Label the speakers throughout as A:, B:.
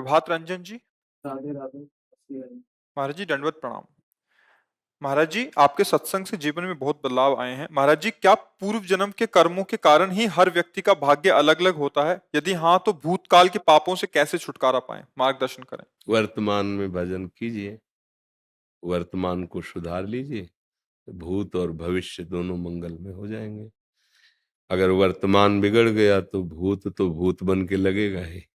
A: प्रभात रंजन जी।
B: राधे राधे।
A: महाराज जी दंडवत प्रणाम। महाराज जी, आपके सत्संग से जीवन में बहुत बदलाव आए हैं। महाराज जी, क्या पूर्व जन्म के कर्मों के कारण ही हर व्यक्ति का भाग्य अलग अलग होता है? यदि हाँ, तो भूतकाल के पापों से कैसे छुटकारा पाएं? मार्गदर्शन करें।
C: वर्तमान में भजन कीजिए, वर्तमान को सुधार लीजिए, तो भूत और भविष्य दोनों मंगल में हो जाएंगे। अगर वर्तमान बिगड़ गया तो भूत बन के लगेगा ही।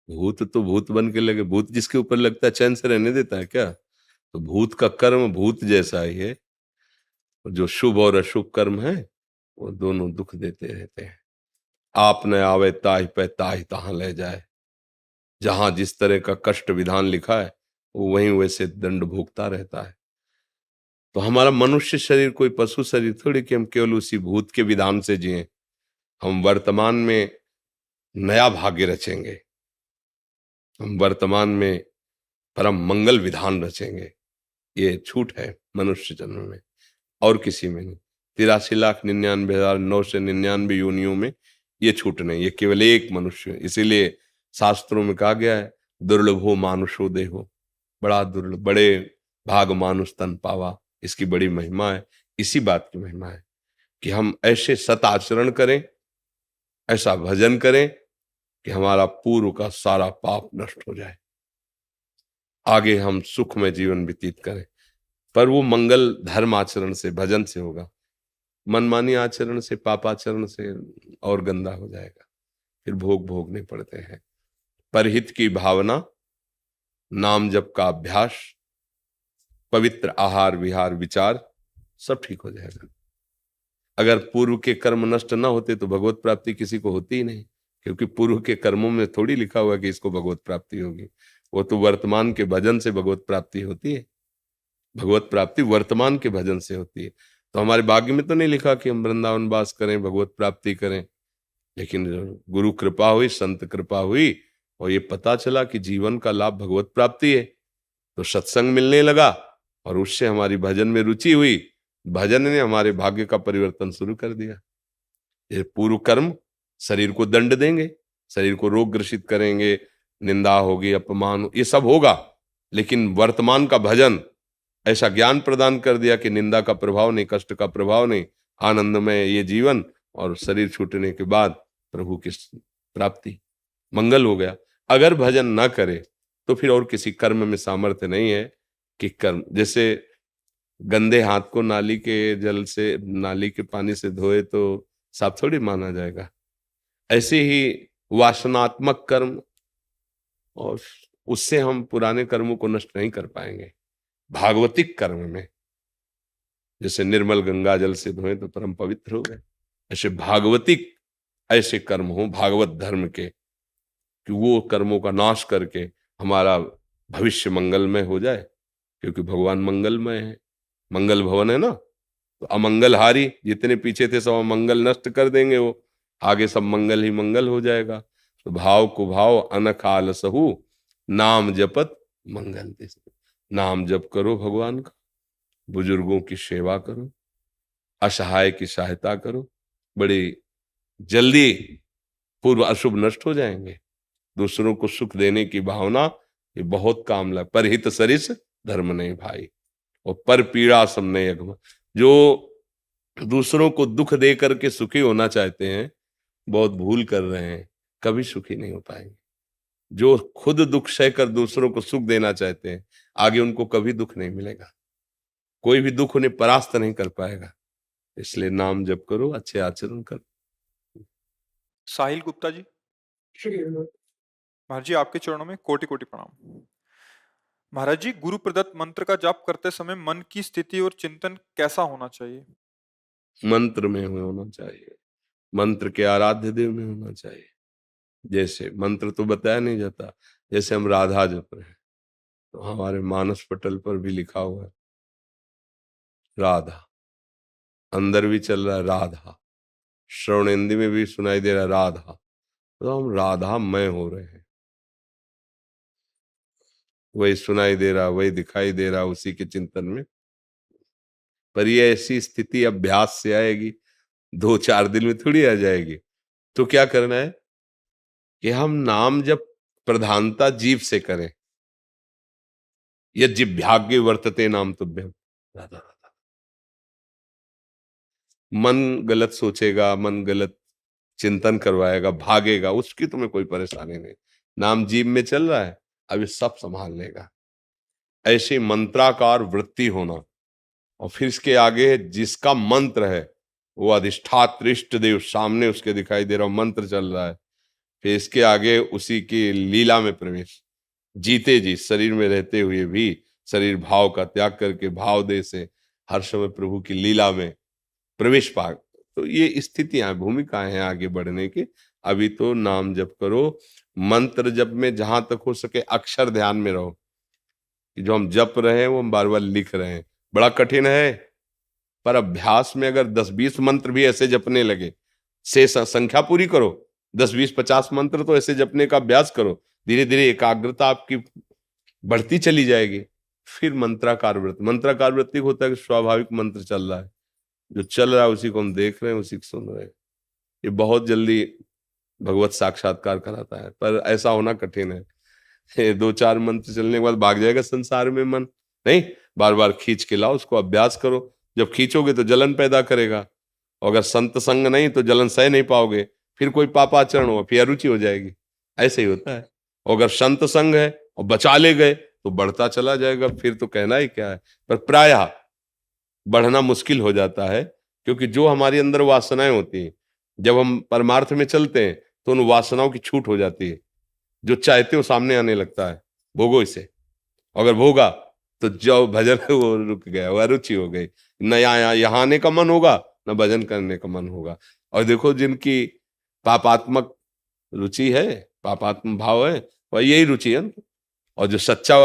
C: भूत बन के लगे, भूत जिसके ऊपर लगता है चैन से रहने देता है क्या? तो भूत का कर्म भूत जैसा ही है। जो शुभ और अशुभ कर्म है वो दोनों दुख देते रहते हैं। आप न आवे ताहि पे ताहि तहां ले जाए। जहां जिस तरह का कष्ट विधान लिखा है वो वहीं वैसे दंड भोगता रहता है। तो हमारा मनुष्य शरीर कोई पशु शरीर थोड़ी कि हम केवल उसी भूत के विधान से जिए। हम वर्तमान में नया भाग्य रचेंगे, हम वर्तमान में परम मंगल विधान रचेंगे। ये छूट है मनुष्य जन्म में, और किसी में नहीं। 83,99,999 योनियों में ये छूट नहीं, ये केवल एक मनुष्य। इसीलिए शास्त्रों में कहा गया है, दुर्लभो मानुषो देहो। बड़ा दुर्लभ, बड़े भाग मानुष तन पावा। इसकी बड़ी महिमा है। इसी बात की महिमा है कि हम ऐसे सत आचरण करें, ऐसा भजन करें कि हमारा पूर्व का सारा पाप नष्ट हो जाए, आगे हम सुख में जीवन व्यतीत करें। पर वो मंगल धर्म आचरण से, भजन से होगा। मनमानी आचरण से, पापाचरण से और गंदा हो जाएगा, फिर भोग भोगने पड़ते हैं। परहित की भावना, नाम जप का अभ्यास, पवित्र आहार विहार विचार, सब ठीक हो जाएगा। अगर पूर्व के कर्म नष्ट ना होते तो भगवत प्राप्ति किसी को होती ही नहीं, क्योंकि पूर्व के कर्मों में थोड़ी लिखा हुआ कि इसको भगवत प्राप्ति होगी। वो तो वर्तमान के भजन से भगवत प्राप्ति होती है। भगवत प्राप्ति वर्तमान के भजन से होती है। तो हमारे भाग्य में तो नहीं लिखा कि हम वृंदावन वास करें, भगवत प्राप्ति करें, लेकिन गुरु कृपा हुई, संत कृपा हुई और ये पता चला कि जीवन का लाभ भगवत प्राप्ति है, तो सत्संग मिलने लगा और उससे हमारी भजन में रुचि हुई। भजन ने हमारे भाग्य का परिवर्तन शुरू कर दिया। ये पूर्व कर्म शरीर को दंड देंगे, शरीर को रोग ग्रसित करेंगे, निंदा होगी, अपमान, ये सब होगा। लेकिन वर्तमान का भजन ऐसा ज्ञान प्रदान कर दिया कि निंदा का प्रभाव नहीं, कष्ट का प्रभाव नहीं, आनंदमय ये जीवन, और शरीर छूटने के बाद प्रभु की प्राप्ति, मंगल हो गया। अगर भजन ना करे तो फिर और किसी कर्म में सामर्थ्य नहीं है कि कर्म, जैसे गंदे हाथ को नाली के जल से, नाली के पानी से धोए तो साफ थोड़ी माना जाएगा। ऐसे ही वासनात्मक कर्म, और उससे हम पुराने कर्मों को नष्ट नहीं कर पाएंगे। भागवतिक कर्म में जैसे निर्मल गंगा जल से धोए तो परम पवित्र हो गए, ऐसे भागवतिक ऐसे कर्म हो भागवत धर्म के, कि वो कर्मों का नाश करके हमारा भविष्य मंगलमय हो जाए। क्योंकि भगवान मंगलमय है, मंगल भवन है ना। तो अमंगलहारी जितने पीछे थे सब अमंगल नष्ट कर देंगे, वो आगे सब मंगल ही मंगल हो जाएगा। तो भाव को भाव अनख आलसहु, नाम जपत मंगल दिस। नाम जप करो भगवान का, बुजुर्गों की सेवा करो, असहाय की सहायता करो, बड़ी जल्दी पूर्व अशुभ नष्ट हो जाएंगे। दूसरों को सुख देने की भावना ये बहुत काम लग। परहित सरिस धर्म नहीं भाई, और पर पीड़ा सम नहीं अगम। जो दूसरों को दुख दे करके सुखी होना चाहते हैं, बहुत भूल कर रहे हैं, कभी सुखी नहीं हो पाएंगे। जो खुद दुख सहकर दूसरों को सुख देना चाहते हैं, आगे उनको कभी दुख नहीं मिलेगा, कोई भी दुख उन्हें परास्त नहीं कर पाएगा। इसलिए नाम जप करो, अच्छे आचरण करो।
A: साहिल गुप्ता जी। महाराज जी, आपके चरणों में कोटि कोटि प्रणाम। महाराज जी, गुरु प्रदत्त मंत्र का जाप करते समय मन की स्थिति और चिंतन कैसा होना चाहिए?
C: मंत्र में होना चाहिए, मंत्र के आराध्य देव में होना चाहिए। जैसे मंत्र तो बताया नहीं जाता, जैसे हम राधा जप रहे हैं तो हमारे मानस पटल पर भी लिखा हुआ है राधा, अंदर भी चल रहा है राधा, श्रवणेंद्र में भी सुनाई दे रहा है राधा। तो हम राधा मय हो रहे हैं, वही सुनाई दे रहा, वही दिखाई दे रहा, उसी के चिंतन में। पर ये ऐसी स्थिति अभ्यास से आएगी, 2-4 दिन में थोड़ी आ जाएगी। तो क्या करना है कि हम नाम जब प्रधानता जीव से करें। यज्जिभ्यागे वर्तते नाम तुभ्यम। राधा राधा। मन गलत सोचेगा, मन गलत चिंतन करवाएगा, भागेगा, उसकी तुम्हें कोई परेशानी नहीं। नाम जीव में चल रहा है, अब ये सब संभाल लेगा। ऐसे मंत्राकार वृत्ति होना। और फिर इसके आगे जिसका मंत्र है वो अधिष्ठात्र इष्ट देव सामने उसके दिखाई दे रहा, मंत्र चल रहा है। फिर इसके आगे उसी की लीला में प्रवेश, जीते जी शरीर में रहते हुए भी शरीर भाव का त्याग करके भाव दे से हर समय प्रभु की लीला में प्रवेश पा। तो ये स्थितियां, भूमिकाएं हैं आगे बढ़ने की। अभी तो नाम जप करो, मंत्र जप में जहां तक हो सके अक्षर ध्यान में रहो कि जो हम जप रहे हैं वो हम बार बार लिख रहे हैं। बड़ा कठिन है, पर अभ्यास में अगर 10-20 मंत्र भी ऐसे जपने लगे, से संख्या पूरी करो, 10-20-50 मंत्र तो ऐसे जपने का अभ्यास करो, धीरे धीरे एकाग्रता आपकी बढ़ती चली जाएगी। फिर मंत्राकार वृत्ति, मंत्राकार वृत्ति होता है कि स्वाभाविक मंत्र चल रहा है, जो चल रहा है उसी को हम देख रहे हैं, उसी को सुन रहे हैं। ये बहुत जल्दी भगवत साक्षात्कार कराता है, पर ऐसा होना कठिन है। 2-4 मंत्र चलने के बाद भाग जाएगा संसार में मन, नहीं, बार बार खींच के लाओ, उसको अभ्यास करो। जब खींचोगे तो जलन पैदा करेगा, और अगर संत संग नहीं तो जलन सह नहीं पाओगे, फिर कोई पापाचरण हो, फिर अरुचि हो जाएगी। ऐसे ही होता है। और अगर संत संग है और बचा ले गए तो बढ़ता चला जाएगा, फिर तो कहना ही क्या है। पर प्रायः बढ़ना मुश्किल हो जाता है, क्योंकि जो हमारे अंदर वासनाएं होती हैं, जब हम परमार्थ में चलते हैं तो उन वासनाओं की छूट हो जाती है। जो चाहते हो सामने आने लगता है, भोगो इसे। अगर भोगा तो जो भजन है वो रुक गया, वो अरुचि हो गई, न यहाँ आने का मन होगा, न भजन करने का मन होगा। और देखो जिनकी पापात्मक रुचि है, पापात्म भाव है, वह यही रुचि है। और जो सच्चा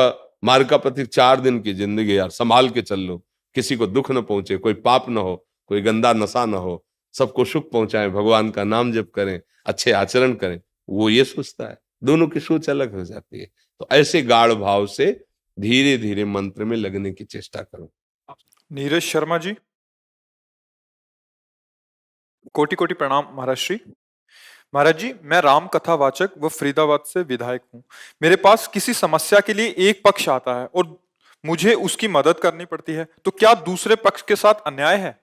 C: मार्ग का प्रतीक, 4 दिन की जिंदगी यार संभाल के चल लो, किसी को दुख न पहुंचे, कोई पाप न हो, कोई गंदा नशा न हो, सबको सुख पहुंचाएं, भगवान का नाम जप करें, अच्छे आचरण करें, वो ये सोचता है। दोनों की सोच अलग हो जाती है। तो ऐसे गाढ़ भाव से धीरे धीरे मंत्र में लगने की चेष्टा करो।
A: नीरज शर्मा जी, कोटि कोटि प्रणाम महाराज श्री। महाराज जी, मैं राम कथा वाचक व फरीदाबाद से विधायक हूँ। मेरे पास किसी समस्या के लिए एक पक्ष आता है और मुझे उसकी मदद करनी पड़ती है, तो क्या दूसरे पक्ष के साथ अन्याय है?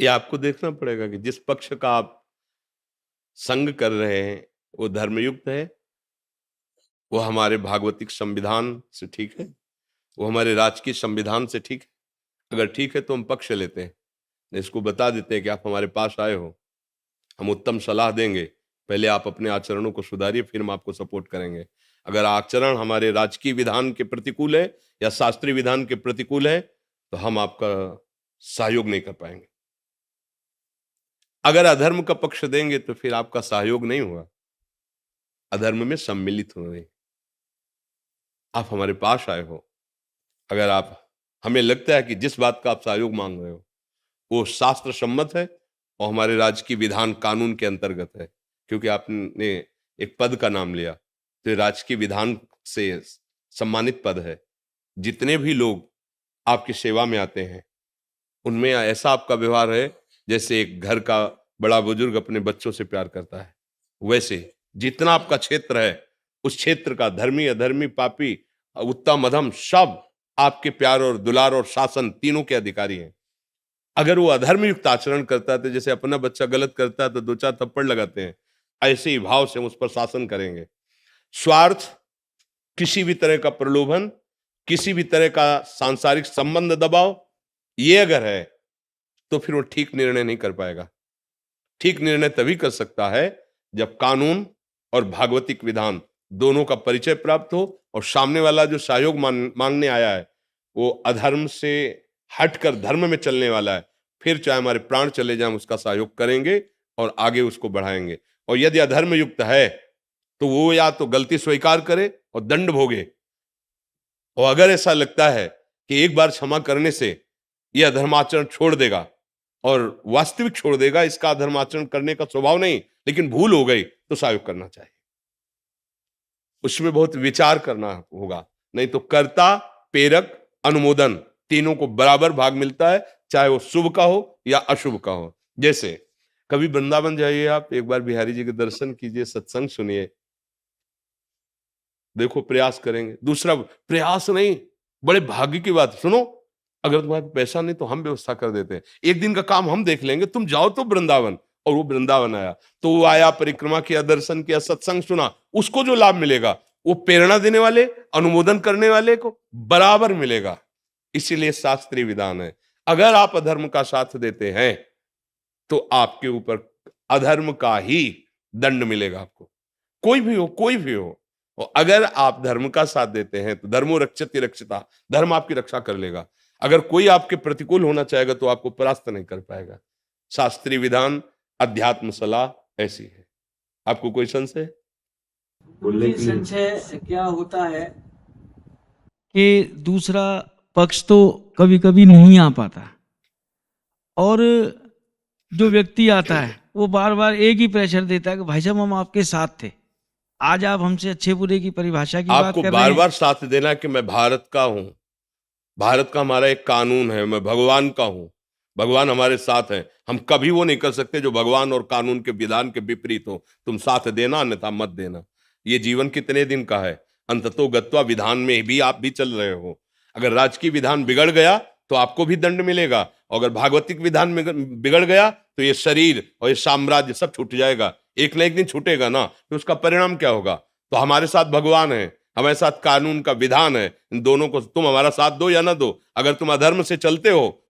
C: ये आपको देखना पड़ेगा कि जिस पक्ष का आप संग कर रहे हैं वो धर्मयुक्त है, वो हमारे भागवतिक संविधान से ठीक है, वो हमारे राजकीय संविधान से ठीक है। अगर ठीक है तो हम पक्ष लेते हैं, इसको बता देते हैं कि आप हमारे पास आए हो, हम उत्तम सलाह देंगे, पहले आप अपने आचरणों को सुधारिए, फिर हम आपको सपोर्ट करेंगे। अगर आचरण हमारे राजकीय विधान के प्रतिकूल है या शास्त्रीय विधान के प्रतिकूल है तो हम आपका सहयोग नहीं कर पाएंगे। अगर अधर्म का पक्ष देंगे तो फिर आपका सहयोग नहीं होगा, अधर्म में सम्मिलित होंगे। आप हमारे पास आए हो, अगर आप, हमें लगता है कि जिस बात का आप सहयोग मांग रहे हो वो शास्त्र सम्मत है और हमारे राज्य की विधान कानून के अंतर्गत है, क्योंकि आपने एक पद का नाम लिया तो राज्य की विधान से सम्मानित पद है। जितने भी लोग आपकी सेवा में आते हैं उनमें ऐसा आपका व्यवहार है जैसे एक घर का बड़ा बुजुर्ग अपने बच्चों से प्यार करता है। वैसे जितना आपका क्षेत्र है उस क्षेत्र का धर्मी अधर्मी पापी उत्तम अधम सब आपके प्यार और दुलार और शासन तीनों के अधिकारी हैं। अगर वो अधर्म युक्त आचरण करता है तो जैसे अपना बच्चा गलत करता है तो 2-4 थप्पड़ लगाते हैं, ऐसे ही भाव से हम उस पर शासन करेंगे। स्वार्थ, किसी भी तरह का प्रलोभन, किसी भी तरह का सांसारिक संबंध दबाव, ये अगर है तो फिर वो ठीक निर्णय नहीं कर पाएगा। ठीक निर्णय तभी कर सकता है जब कानून और भागवतिक विधान दोनों का परिचय प्राप्त हो और सामने वाला जो सहयोग मांगने आया है वो अधर्म से हटकर धर्म में चलने वाला है, फिर चाहे हमारे प्राण चले जाएं उसका सहयोग करेंगे और आगे उसको बढ़ाएंगे। और यदि अधर्म युक्त है तो वो या तो गलती स्वीकार करे और दंड भोगे, और अगर ऐसा लगता है कि एक बार क्षमा करने से यह अधर्माचरण छोड़ देगा और वास्तविक छोड़ देगा, इसका अधर्माचरण करने का स्वभाव नहीं लेकिन भूल हो गई, तो सहयोग करना चाहिए। उसमें बहुत विचार करना होगा, नहीं तो कर्ता प्रेरक अनुमोदन तीनों को बराबर भाग मिलता है, चाहे वो शुभ का हो या अशुभ का हो। जैसे कभी वृंदावन जाइए आप, एक बार बिहारी जी के दर्शन कीजिए, सत्संग सुनिए, देखो प्रयास करेंगे। दूसरा प्रयास नहीं, बड़े भाग्य की बात सुनो, अगर तुम्हारे पास पैसा नहीं तो हम व्यवस्था कर देते हैं, एक दिन का काम हम देख लेंगे, तुम जाओ तो वृंदावन। और वो वृंदावन आया तो वो आया, परिक्रमा किया, दर्शन किया, सत्संग सुना, उसको जो लाभ मिलेगा वो प्रेरणा देने वाले, अनुमोदन करने वाले को बराबर मिलेगा। इसीलिए शास्त्रीय विधान है, अगर आप अधर्म का साथ देते हैं तो आपके ऊपर अधर्म का ही दंड मिलेगा आपको, कोई भी हो, कोई भी हो। और अगर आप धर्म का साथ देते हैं तो धर्मो रक्षति रक्षिता, धर्म आपकी रक्षा कर लेगा। अगर कोई आपके प्रतिकूल होना चाहेगा तो आपको परास्त नहीं कर पाएगा। शास्त्रीय विधान, अध्यात्म सलाह ऐसी है। आपको कोई संशय?
B: मुझे संशय क्या होता है कि दूसरा पक्ष तो कभी कभी नहीं आ पाता, और जो व्यक्ति आता है वो बार बार एक ही प्रेशर देता है कि भाई साहब हम आपके साथ थे, आज आप हमसे अच्छे बुरे की परिभाषा की बात
C: आपको
B: कर रहे
C: बार
B: हैं।
C: बार साथ देना कि मैं भारत का हूं, भारत का हमारा एक कानून है, मैं भगवान का हूं, भगवान हमारे साथ है। हम कभी वो नहीं कर सकते जो भगवान और कानून के विधान के विपरीत हो। तुम साथ देना अन्यथा मत देना। ये जीवन कितने दिन का है, अंततो गत्वा विधान में भी आप भी चल रहे हो। अगर राजकीय विधान बिगड़ गया तो आपको भी दंड मिलेगा, और अगर भागवतिक विधान बिगड़ गया तो ये शरीर और ये साम्राज्य सब छूट जाएगा, एक ना एक दिन छूटेगा ना। तो उसका परिणाम क्या होगा? तो हमारे साथ भगवान है, हमारे साथ कानून का विधान है, इन दोनों को तुम हमारा साथ दो या ना दो। अगर तुम अधर्म से चलते हो,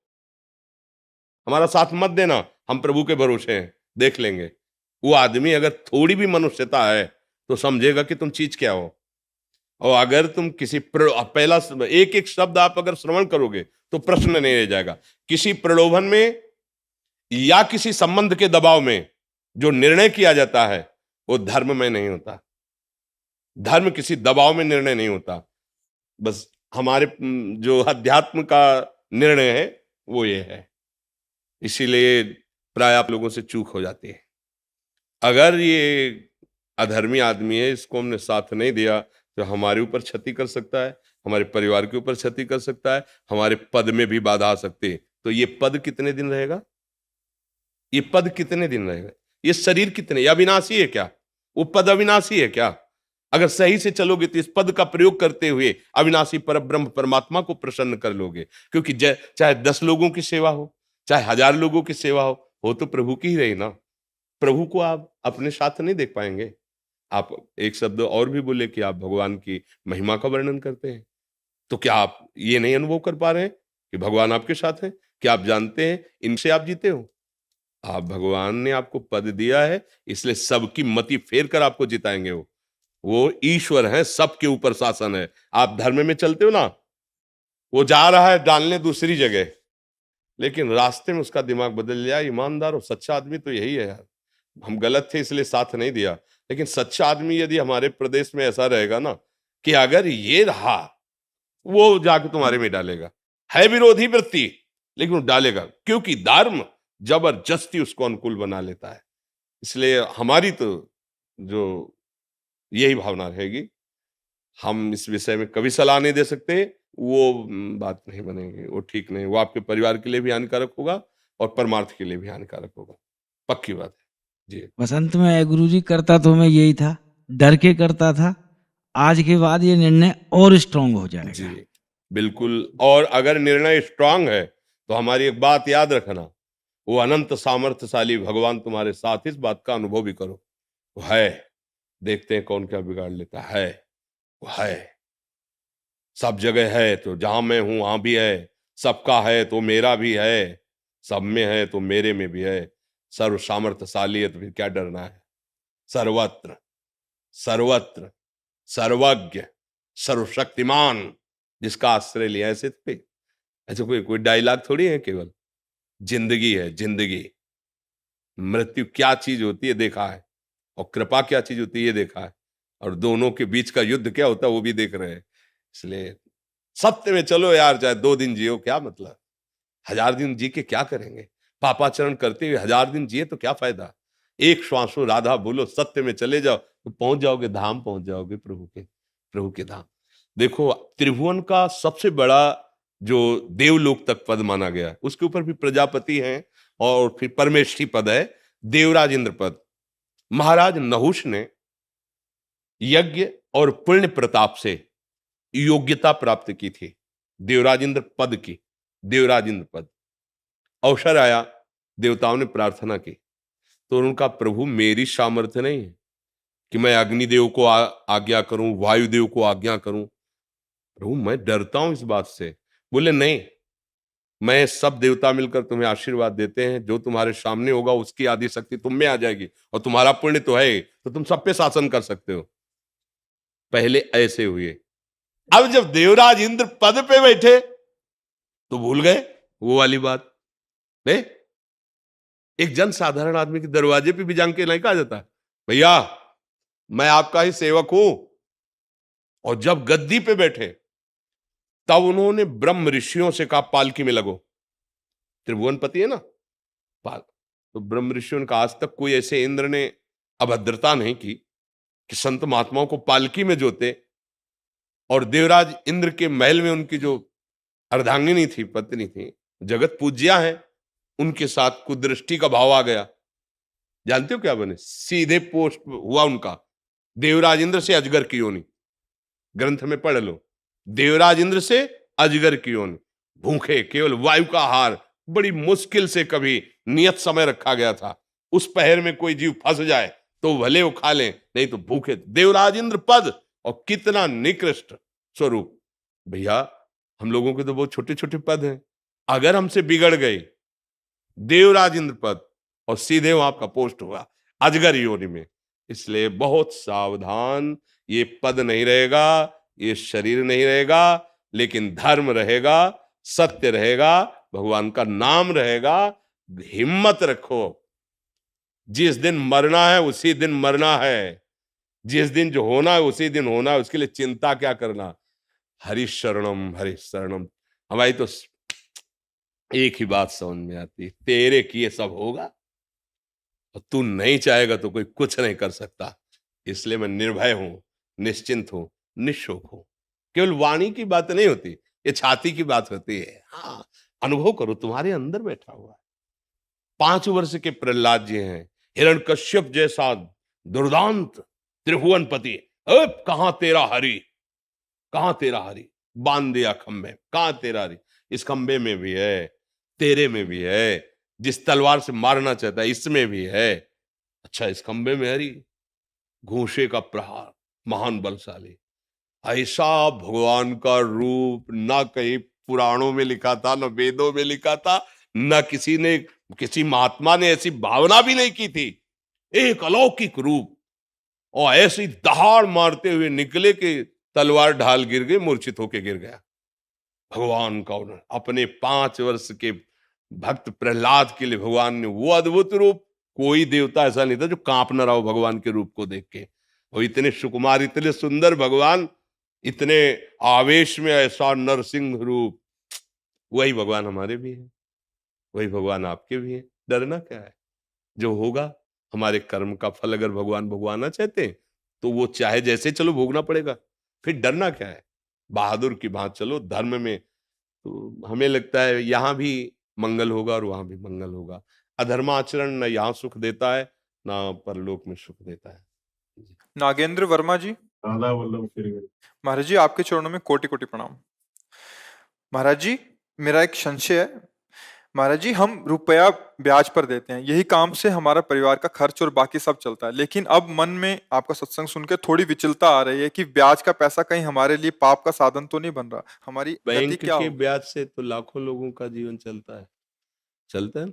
C: हमारा साथ मत देना, हम प्रभु के भरोसे हैं, देख लेंगे। वो आदमी अगर थोड़ी भी मनुष्यता है तो समझेगा कि तुम चीज क्या हो। और अगर तुम किसी पहला एक एक शब्द आप अगर श्रवण करोगे तो प्रश्न नहीं रह जाएगा। किसी प्रलोभन में या किसी संबंध के दबाव में जो निर्णय किया जाता है वो धर्म में नहीं होता। धर्म किसी दबाव में निर्णय नहीं होता। बस हमारे जो अध्यात्म का निर्णय है वो ये है। इसीलिए प्राय आप लोगों से चूक हो जाती है। अगर ये अधर्मी आदमी है, इसको हमने साथ नहीं दिया तो हमारे ऊपर क्षति कर सकता है, हमारे परिवार के ऊपर क्षति कर सकता है, हमारे पद में भी बाधा आ सकती है। तो ये पद कितने दिन रहेगा? ये पद कितने दिन रहेगा? ये शरीर कितने, ये अविनाशी है क्या? वो पद अविनाशी है क्या? अगर सही से चलोगे तो इस पद का प्रयोग करते हुए अविनाशी परब्रह्म परमात्मा को प्रसन्न कर लोगे। क्योंकि चाहे 10 लोगों की सेवा हो, चाहे 1000 लोगों की सेवा हो तो प्रभु की ही रही ना। प्रभु को आप अपने साथ नहीं देख पाएंगे। आप एक शब्द और भी बोले कि आप भगवान की महिमा का वर्णन करते हैं, तो क्या आप ये नहीं अनुभव कर पा रहे हैं कि भगवान आपके साथ हैं? क्या आप जानते हैं इनसे आप जीते हो? आप, भगवान ने आपको पद दिया है, इसलिए सबकी मति फेर कर आपको जिताएंगे। वो ईश्वर है, सबके ऊपर शासन है। आप धर्म में चलते हो ना, वो जा रहा है डालने दूसरी जगह, लेकिन रास्ते में उसका दिमाग बदल गया। ईमानदार और सच्चा आदमी तो यही है यार। हम गलत थे इसलिए साथ नहीं दिया, लेकिन सच्चा आदमी यदि हमारे प्रदेश में ऐसा रहेगा ना कि अगर ये रहा, वो जाके तुम्हारे में डालेगा। है विरोधी वृत्ति लेकिन वो डालेगा, क्योंकि धर्म जबरदस्ती उसको अनुकूल बना लेता है। इसलिए हमारी तो जो यही भावना रहेगी। हम इस विषय में कभी सलाह नहीं दे सकते, वो बात नहीं बनेगी, वो ठीक नहीं। वो आपके परिवार के लिए भी हानिकारक होगा और परमार्थ के लिए भी हानिकारक होगा, पक्की बात है जी।
B: बसंत में गुरुजी करता तो मैं यही था, डर के करता था। आज के बाद ये निर्णय और स्ट्रांग हो जाएगा
C: जी बिल्कुल। और अगर निर्णय स्ट्रांग है तो हमारी एक बात याद रखना, वो अनंत सामर्थ्यशाली भगवान तुम्हारे साथ, इस बात का अनुभव भी करो। वो है, देखते हैं कौन क्या बिगाड़ लेता है। वो है, सब जगह है, तो जहां मैं हूं वहां भी है। सबका है तो मेरा भी है, सब में है तो मेरे में भी है। सर्व सामर्थ्यशाली है तो फिर क्या डरना है। सर्वत्र सर्वत्र सर्वज्ञ सर्वशक्तिमान जिसका आश्रय लिया, ऐसे थोड़ी, ऐसे कोई कोई डायलॉग थोड़ी है। केवल जिंदगी है, जिंदगी। मृत्यु क्या चीज होती है देखा है, और कृपा क्या चीज होती है ये देखा है, और दोनों के बीच का युद्ध क्या होता है वो भी देख रहे हैं। इसलिए सत्य में चलो यार, चाहे 2 दिन जियो क्या मतलब, 1000 दिन जी के क्या करेंगे? पापाचरण करते हुए 1000 दिन जिए तो क्या फायदा? एक श्वासो राधा बोलो, सत्य में चले जाओ तो पहुंच जाओगे धाम, पहुंच जाओगे प्रभु के धाम। देखो, त्रिभुवन का सबसे बड़ा जो देवलोक तक पद माना गया, उसके ऊपर भी प्रजापति हैं और फिर परमेष्ठी पद है, देवराज इंद्र पद। महाराज नहुष ने यज्ञ और पुण्य प्रताप से योग्यता प्राप्त की थी, देवराज इंद्र पद की, देवराज इंद्र पद। अवसर आया, देवताओं ने प्रार्थना की, तो उनका प्रभु मेरी सामर्थ्य नहीं है कि मैं अग्निदेव को आज्ञा करूं, वायुदेव को आज्ञा करूं, प्रभु मैं डरता हूं इस बात से। बोले नहीं, मैं सब देवता मिलकर तुम्हें आशीर्वाद देते हैं, जो तुम्हारे सामने होगा उसकी आदि शक्ति तुम में आ जाएगी, और तुम्हारा पुण्य तो है तो तुम सब पे शासन कर सकते हो। पहले ऐसे हुए, अब जब देवराज इंद्र पद पे बैठे तो भूल गए वो वाली बात। नहीं, एक जन साधारण आदमी के दरवाजे पे भी जान के नहीं कहा जाता भैया मैं आपका ही सेवक हूं। और जब गद्दी पे बैठे तब उन्होंने ब्रह्म ऋषियों से कहा पालकी में लगो, त्रिभुवनपति है ना पाल। तो ब्रह्म ऋषियों ने कहा आज तक कोई ऐसे इंद्र ने अभद्रता नहीं की कि संत महात्माओं को पालकी में जोते। और देवराज इंद्र के महल में उनकी जो अर्धांगिनी थी, पत्नी थी, जगत पूज्या है, उनके साथ कुदृष्टि का भाव आ गया। जानते हो क्या बने? सीधे पोस्ट हुआ उनका, देवराज इंद्र से अजगर की योनि। ग्रंथ में पढ़ लो, देवराज इंद्र से अजगर की योनि। भूखे, केवल वायु का आहार, बड़ी मुश्किल से कभी नियत समय रखा गया था, उस पहर में कोई जीव फंस जाए तो भले वो खा ले, नहीं तो भूखे। देवराज इंद्र पद, और कितना निकृष्ट स्वरूप। भैया हम लोगों के तो बहुत छोटे छोटे पद हैं, अगर हमसे बिगड़ गए, देवराज इंद्र पद और सीधे वहां आपका पोस्ट हुआ अजगर योनि में। इसलिए बहुत सावधान, ये पद नहीं रहेगा, ये शरीर नहीं रहेगा, लेकिन धर्म रहेगा, सत्य रहेगा, भगवान का नाम रहेगा। हिम्मत रखो, जिस दिन मरना है उसी दिन मरना है, जिस दिन जो होना है उसी दिन होना है, उसके लिए चिंता क्या करना। हरि शरणम हरि शरणम। हमारी तो एक ही बात समझ में आती, तेरे किए सब होगा, और तू नहीं चाहेगा तो कोई कुछ नहीं कर सकता। इसलिए मैं निर्भय हूं, निश्चिंत हूं, निशोक हूं। केवल वाणी की बात नहीं होती, ये छाती की बात होती है। हाँ, अनुभव करो, तुम्हारे अंदर बैठा हुआ है। 5 वर्ष के प्रहलाद जी हैं, हिरण्यकश्यप जैसा दुर्दांत त्रिभुवनपति, अब कहां तेरा हरि, कहां तेरा हरि, बांध दिया खंबे, कहां तेरा हरि। इस खंबे में भी है, तेरे में भी है, जिस तलवार से मारना चाहता है इसमें भी है। अच्छा, इस खंबे में हरि, घूंसे का प्रहार, महान बलशाली। ऐसा भगवान का रूप ना कहीं पुराणों में लिखा था, ना वेदों में लिखा था, ना किसी ने, किसी महात्मा ने ऐसी भावना भी नहीं की थी। एक अलौकिक रूप, और ऐसी दहाड़ मारते हुए निकले कि तलवार ढाल गिर गई, मूर्छित होके गिर गया। भगवान का अपने 5 वर्ष के भक्त प्रहलाद के लिए भगवान ने वो अद्भुत रूप, कोई देवता ऐसा नहीं था जो कांप न रहा हो भगवान के रूप को देख के। वो इतने सुकुमार, इतने सुंदर भगवान, इतने आवेश में ऐसा नरसिंह रूप। वही भगवान हमारे भी है, वही भगवान आपके भी है। डरना क्या है? जो होगा हमारे कर्म का फल, अगर भगवान भगवाना चाहते हैं तो वो चाहे जैसे चलो भोगना पड़ेगा, फिर डरना क्या है? बहादुर की बात चलो धर्म में, तो हमें लगता है यहां भी मंगल होगा और वहां भी मंगल होगा। अधर्माचरण न यहाँ सुख देता है, ना परलोक में सुख देता है।
A: नागेंद्र वर्मा जी,
D: राधा वल्लभ फिर गए।
A: महाराज जी आपके चरणों में कोटि कोटि प्रणाम। महाराज जी मेरा एक संशय है, महाराज जी हम रुपया ब्याज पर देते हैं, यही काम से हमारा परिवार का खर्च और बाकी सब चलता है, लेकिन अब मन में आपका सत्संग सुन के थोड़ी विचलता आ रही है कि ब्याज का पैसा कहीं हमारे लिए पाप का साधन तो नहीं बन रहा, हमारी गति
C: बैंक
A: क्या
C: के
A: होगी?
C: ब्याज से तो लाखों लोगों का जीवन चलता है ना।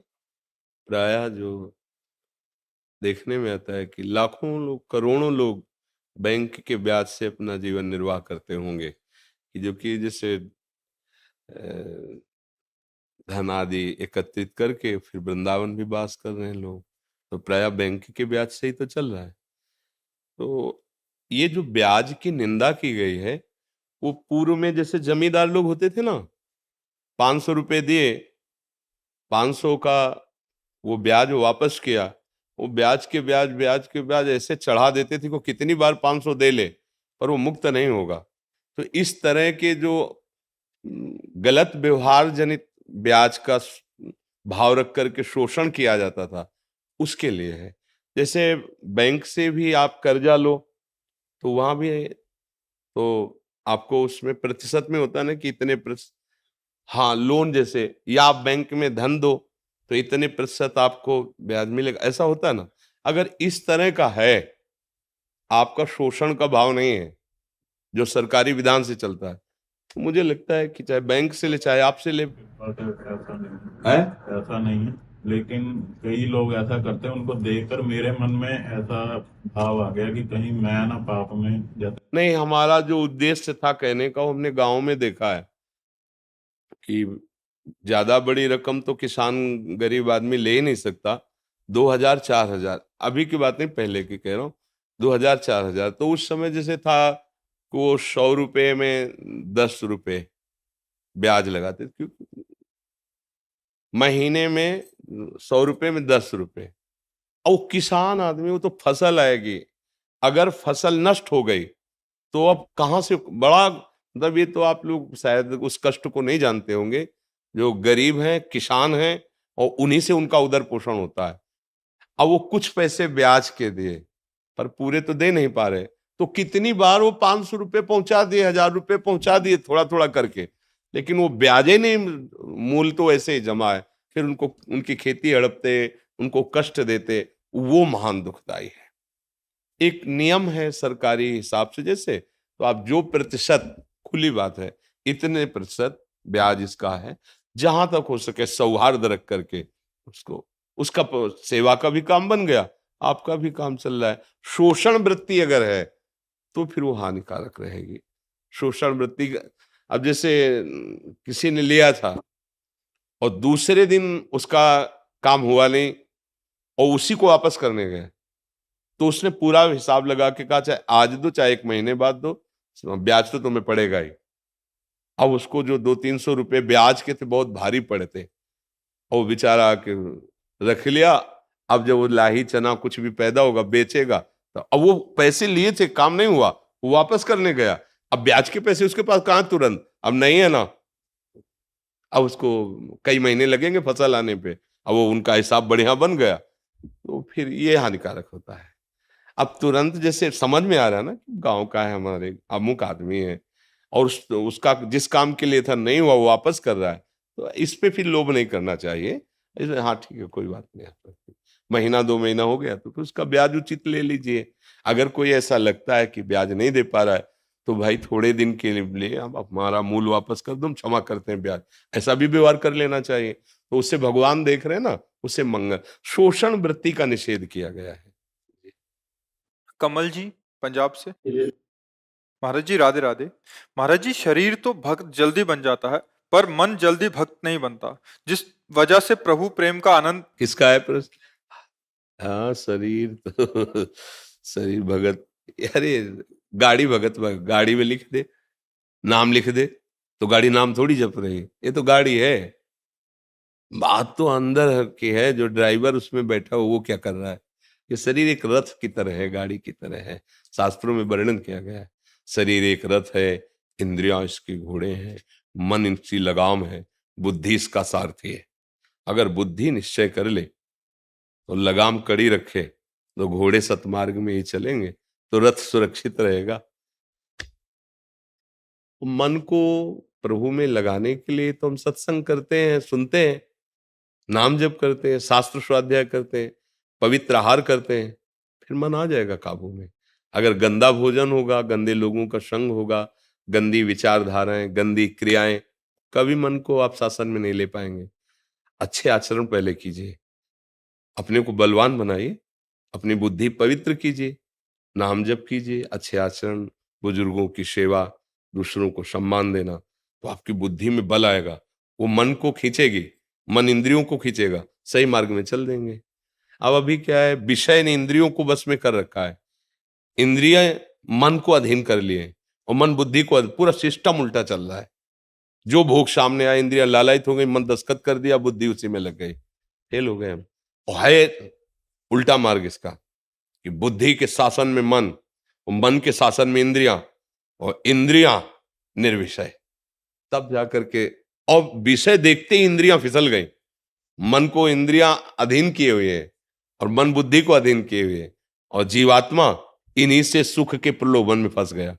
C: प्रायः जो देखने में आता है कि लाखों लोग, करोड़ों लोग बैंक के ब्याज से अपना जीवन निर्वाह करते होंगे, कि जो कि जैसे धन आदि एकत्रित करके फिर वृंदावन भी वास कर रहे हैं लोग, तो प्रायः बैंक के ब्याज से ही तो चल रहा है। तो ये जो ब्याज की निंदा की गई है, वो पूर्व में जैसे जमींदार लोग होते थे ना, 500 रुपए दिए, 500 का वो ब्याज वापस किया, वो ब्याज के ब्याज ऐसे चढ़ा देते थे को कितनी बार 500 दे ले, पर वो मुक्त नहीं होगा। तो इस तरह के जो गलत व्यवहार जनित ब्याज का भाव रख करके शोषण किया जाता था, उसके लिए है। जैसे बैंक से भी आप कर्जा लो तो वहां भी तो आपको उसमें प्रतिशत में होता है ना कि इतने हाँ, लोन जैसे, या आप बैंक में धन दो तो इतने प्रतिशत आपको ब्याज मिलेगा, ऐसा होता है ना। अगर इस तरह का है, आपका शोषण का भाव नहीं है जो सरकारी विधान से चलता है, तो मुझे लगता है कि चाहे बैंक से ले चाहे आपसे ले।
D: ऐसा नहीं
C: है
D: ऐसा नहीं है, लेकिन कई लोग ऐसा करते हैं, उनको देखकर मेरे मन में ऐसा भाव आ गया कि कहीं मैं ना पाप में जैसे।
C: नहीं, हमारा जो उद्देश्य था कहने का, वो हमने गांव में देखा है कि ज्यादा बड़ी रकम तो किसान गरीब आदमी ले ही नहीं सकता। 2000 4000, अभी की बात नहीं, पहले की कह रहा हूँ, 2000 4000, तो उस समय जैसे था कि वो 100 रुपए में 10 रुपए ब्याज लगाते थे, क्योंकि महीने में 100 रुपए में 10 रुपए। और वो किसान आदमी, वो तो फसल आएगी, अगर फसल नष्ट हो गई तो अब कहाँ से बड़ा, मतलब ये तो आप लोग शायद उस कष्ट को नहीं जानते होंगे, जो गरीब हैं, किसान हैं, और उन्हीं से उनका उदर पोषण होता है। अब वो कुछ पैसे ब्याज के दिए, पर पूरे तो दे नहीं पा रहे, तो कितनी बार वो 500 रुपये पहुंचा दिए, 1000 रुपये पहुंचा दिए, थोड़ा थोड़ा करके, लेकिन वो ब्याजे नहीं, मूल तो ऐसे ही जमा है। फिर उनको उनकी खेती हड़पते, उनको कष्ट देते, वो महान दुखदाई है। एक नियम है सरकारी हिसाब से, जैसे तो आप जो प्रतिशत, खुली बात है, इतने प्रतिशत ब्याज इसका है, जहां तक हो सके सौहार्द रख करके उसको, उसका सेवा का भी काम बन गया, आपका भी काम चल रहा है। शोषण वृत्ति अगर है तो फिर वो हानिकारक रहेगी। शोषण वृत्ति अब जैसे किसी ने लिया था और दूसरे दिन उसका काम हुआ नहीं और उसी को वापस करने गए, तो उसने पूरा हिसाब लगा के कहा चाहे आज दो चाहे 1 महीने बाद दो, ब्याज तो तुम्हें पड़ेगा ही। अब उसको जो 200-300 रुपए ब्याज के थे बहुत भारी पड़े थे, और वो बेचारा के रख लिया। अब जब वो लाही चना कुछ भी पैदा होगा बेचेगा, तो अब वो पैसे लिए थे, काम नहीं हुआ, वो वापस करने गया, अब ब्याज के पैसे उसके पास कहाँ तुरंत, अब नहीं है ना, अब उसको कई महीने लगेंगे फसल आने पे, अब वो उनका हिसाब बढ़िया बन गया, तो फिर ये हानिकारक होता है। अब तुरंत जैसे समझ में आ रहा है ना, गांव का है, हमारे अमुक आदमी है, और उसका जिस काम के लिए था नहीं हुआ, वो वापस कर रहा है, तो इस पे फिर लोभ नहीं करना चाहिए। इसमें हाँ ठीक है, कोई बात नहीं, महीना 2 महीना हो गया तो फिर उसका ब्याज उचित ले लीजिए। अगर कोई ऐसा लगता है कि ब्याज नहीं दे पा रहा है, तो भाई थोड़े दिन के लिए आप हमारा मूल वापस कर दो, हम क्षमा करते हैं ब्याज, ऐसा भी व्यवहार कर लेना चाहिए। तो उससे भगवान देख रहे हैं ना, उससे मंगल, शोषण वृत्ति का निषेध किया गया है।
A: कमल जी पंजाब से। महाराज जी राधे राधे। महाराज जी, शरीर तो भक्त जल्दी बन जाता है पर मन जल्दी भक्त नहीं बनता, जिस वजह से प्रभु प्रेम का आनंद।
C: किसका है प्रश्न? हाँ, शरीर तो शरीर भगत, अरे गाड़ी भगत, गाड़ी में लिख दे, नाम लिख दे, तो गाड़ी नाम थोड़ी जप रही है, ये तो गाड़ी है। बात तो अंदर की है, जो ड्राइवर उसमें बैठा हो वो क्या कर रहा है। ये शरीर एक रथ की तरह है, गाड़ी की तरह है, शास्त्रों में वर्णन किया गया है। शरीर एक रथ है, इंद्रियां इसके घोड़े हैं, मन इसकी लगाम है, बुद्धि इसका सारथी है। अगर बुद्धि निश्चय कर ले तो लगाम कड़ी रखे तो घोड़े सतमार्ग में ही चलेंगे, तो रथ सुरक्षित रहेगा। मन को प्रभु में लगाने के लिए तो हम सत्संग करते हैं, सुनते हैं, नाम जप करते हैं, शास्त्र स्वाध्याय करते हैं, पवित्र आहार करते हैं, फिर मन आ जाएगा काबू में। अगर गंदा भोजन होगा, गंदे लोगों का संग होगा, गंदी विचारधाराएं, गंदी क्रियाएं, कभी मन को आप शासन में नहीं ले पाएंगे। अच्छे आचरण पहले कीजिए, अपने को बलवान बनाइए, अपनी बुद्धि पवित्र कीजिए, नाम जप कीजिए, अच्छे आचरण, बुजुर्गों की सेवा, दूसरों को सम्मान देना, तो आपकी बुद्धि में बल आएगा, वो मन को खींचेगी, मन इंद्रियों को खींचेगा, सही मार्ग में चल देंगे। अब अभी क्या है, विषय ने इंद्रियों को बस में कर रखा है, इंद्रियां मन को अधीन कर लिए और मन बुद्धि को, पूरा सिस्टम उल्टा चल रहा है। जो भोग सामने आया, इंद्रियां लालायित हो गई, मन दस्तखत कर दिया, बुद्धि उसी में लग गई, फेल हो गए हम। और है उल्टा मार्ग इसका कि बुद्धि के शासन में मन, और मन के शासन में इंद्रियां, और इंद्रियां निर्विषय, तब जाकर के, और विषय देखते ही इंद्रियां फिसल गई, मन को इंद्रियां अधीन किए हुए हैं और मन बुद्धि को अधीन किए हुए हैं, और जीवात्मा इन्हीं से सुख के प्रलोभन में फंस गया।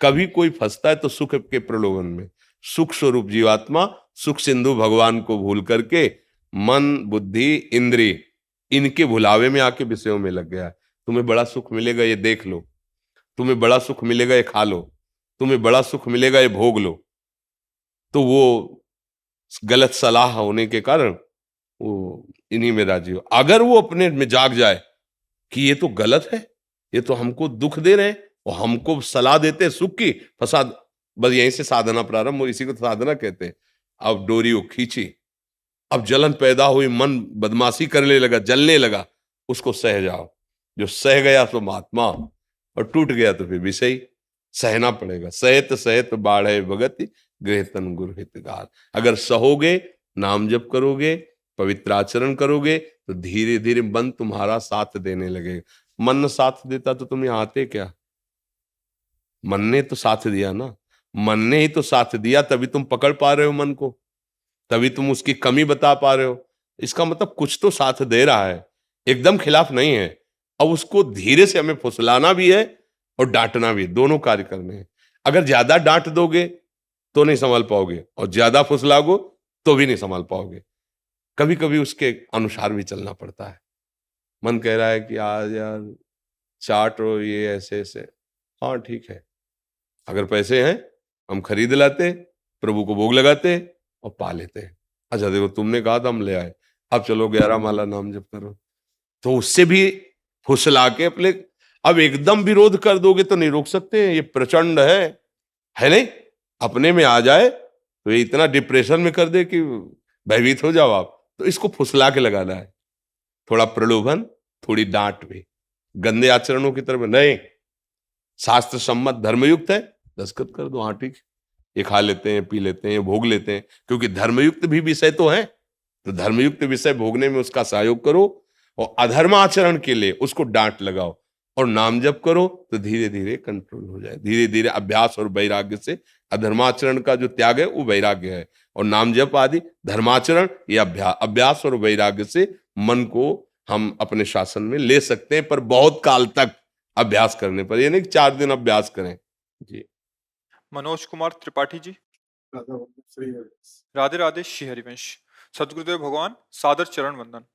C: कभी कोई फंसता है तो सुख के प्रलोभन में। सुख स्वरूप जीवात्मा सुख सिंधु भगवान को भूल करके मन, बुद्धि, इंद्रिय इनके भुलावे में आके विषयों में लग गया है। तुम्हें बड़ा सुख मिलेगा ये देख लो, तुम्हें बड़ा सुख मिलेगा ये खा लो, तुम्हें बड़ा सुख मिलेगा ये भोग लो। तो वो गलत सलाह होने के कारण वो इन्हीं में राजी हो। अगर वो अपने में जाग जाए कि ये तो गलत है, ये तो हमको दुख दे रहे हैं और हमको सलाह देते हैं सुख की, फसाद, बस यहीं से साधना प्रारंभ हो। इसी को तो साधना कहते हैं। अब डोरी वो खींची, अब जलन पैदा हुई, मन बदमाशी करने लगा, जलने लगा, उसको सह जाओ। जो सह गया तो महात्मा, और टूट गया तो फिर विषय सहना पड़ेगा। सहत सहत बाढ़े भगत गृह तन गुरु हितगार। अगर सहोगे, नाम जप करोगे, पवित्र आचरण करोगे तो धीरे धीरे मन तुम्हारा साथ देने लगेगा। मन न साथ देता तो तुम यहाँ आते क्या? मन ने तो साथ दिया ना, मन ने ही तो साथ दिया, तभी तुम पकड़ पा रहे हो मन को, तभी तुम उसकी कमी बता पा रहे हो। इसका मतलब कुछ तो साथ दे रहा है, एकदम खिलाफ नहीं है। अब उसको धीरे से हमें फुसलाना भी है और डांटना भी, दोनों कार्य करने हैं। अगर ज्यादा डांट दोगे तो नहीं संभाल पाओगे, और ज्यादा फुसलाओगे तो भी नहीं संभाल पाओगे। कभी कभी उसके अनुसार भी चलना पड़ता है। मन कह रहा है कि आज यार चाट रो ये ऐसे ऐसे, हाँ ठीक है, अगर पैसे हैं हम खरीद लाते, प्रभु को भोग लगाते और पा लेते हैं। अच्छा देखो तुमने कहा था हम ले आए, अब चलो 11 माला नाम जप करो। तो उससे भी फुसला के अपने, अब एकदम विरोध कर दोगे तो नहीं रोक सकते, ये प्रचंड है नहीं? अपने में आ जाए तो ये इतना डिप्रेशन में कर दे कि भयभीत हो जाओ आप। तो इसको फुसला के लगाना है, थोड़ा प्रलोभन, थोड़ी डांट भी। गंदे आचरणों की तरफ नहीं, शास्त्र सम्मत धर्मयुक्त है, दस्तखत कर दो, हाँ ठीक, ये खा लेते हैं, पी लेते हैं, भोग लेते हैं, क्योंकि धर्मयुक्त भी विषय तो है। तो धर्मयुक्त विषय भोगने में उसका सहयोग करो, और अधर्म आचरण के लिए उसको डांट लगाओ, और नाम जप करो तो धीरे धीरे कंट्रोल हो जाए। धीरे धीरे अभ्यास और वैराग्य से, अधर्माचरण का जो त्याग है वो वैराग्य है, और नाम जप आदि धर्माचरण ये अभ्यास और वैराग्य से मन को हम अपने शासन में ले सकते हैं, पर बहुत काल तक अभ्यास करने पर। ये नहीं कि 4 दिन अभ्यास करें जी।
A: मनोज कुमार त्रिपाठी जी, राधे राधे श्री हरिवंश। सदगुरुदेव भगवान, सादर चरण वंदन।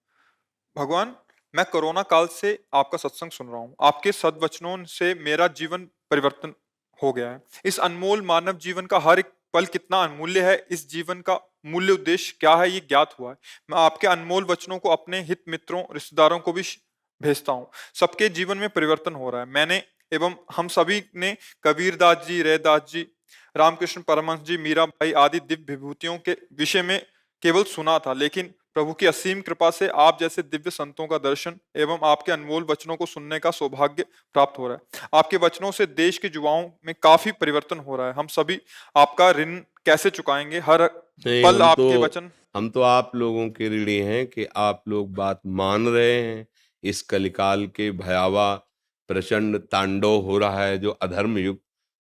A: भगवान, मैं कोरोना काल से आपका सत्संग सुन रहा हूँ। आपके सद्वचनों से मेरा जीवन परिवर्तन हो गया है। इस अनमोल मानव जीवन का हर एक पल कितना अनमूल्य है, इस जीवन का मूल्य उद्देश्य क्या है, ये ज्ञात हुआ है। मैं आपके अनमोल वचनों को अपने हित मित्रों, रिश्तेदारों को भी भेजता हूँ। सबके जीवन में परिवर्तन हो रहा है। मैंने एवं हम सभी ने कबीरदास जी, रैदास जी, रामकृष्ण परमहंस जी, मीराबाई आदि दिव्य विभूतियों के विषय में केवल सुना था, लेकिन प्रभु की असीम कृपा से आप जैसे दिव्य संतों का दर्शन एवं आपके अनमोल वचनों को सुनने का सौभाग्य प्राप्त हो रहा है। आपके वचनों से देश के युवाओं में काफी परिवर्तन हो रहा है। हम सभी आपका ऋण कैसे चुकाएंगे? हर
C: नहीं,
A: पल आपके वचन।
C: हम तो आप लोगों के ऋणी हैं कि आप लोग बात मान रहे हैं। इस कलिकाल के भयावह प्रचंड तांडव हो रहा है जो अधर्म युग,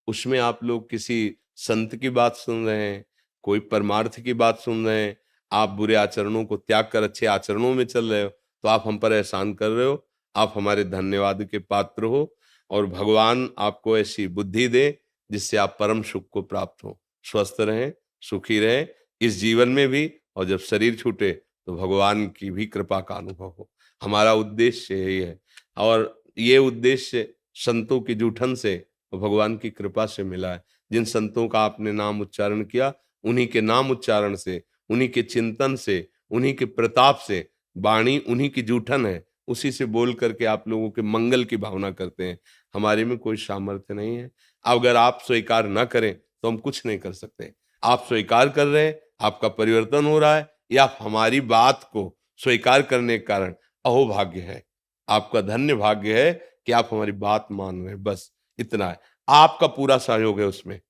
C: उसमें आप लोग किसी संत की बात सुन रहे हैं, कोई परमार्थ की बात सुन रहे हैं। आप बुरे आचरणों को त्याग कर अच्छे आचरणों में चल रहे हो, तो आप हम पर एहसान कर रहे हो। आप हमारे धन्यवाद के पात्र हो, और भगवान आपको ऐसी बुद्धि दे जिससे आप परम सुख को प्राप्त हो। स्वस्थ रहें, सुखी रहें इस जीवन में भी, और जब शरीर छूटे तो भगवान की भी कृपा का अनुभव हो। हमारा उद्देश्य यही है, और ये उद्देश्य संतों की जूठन से और भगवान की कृपा से मिला है। जिन संतों का आपने नाम उच्चारण किया, उन्हीं के नाम उच्चारण से, उन्हीं के चिंतन से, उन्हीं के प्रताप से, वाणी उन्हीं की जूठन है, उसी से बोल करके आप लोगों के मंगल की भावना करते हैं। हमारे में कोई सामर्थ्य नहीं है। अगर आप स्वीकार न करें तो हम कुछ नहीं कर सकते। आप स्वीकार कर रहे हैं, आपका परिवर्तन हो रहा है, या आप हमारी बात को स्वीकार करने के कारण अहोभाग्य है। आपका धन्य भाग्य है कि आप हमारी बात मान रहे हैं, बस इतना है। आपका पूरा सहयोग है उसमें,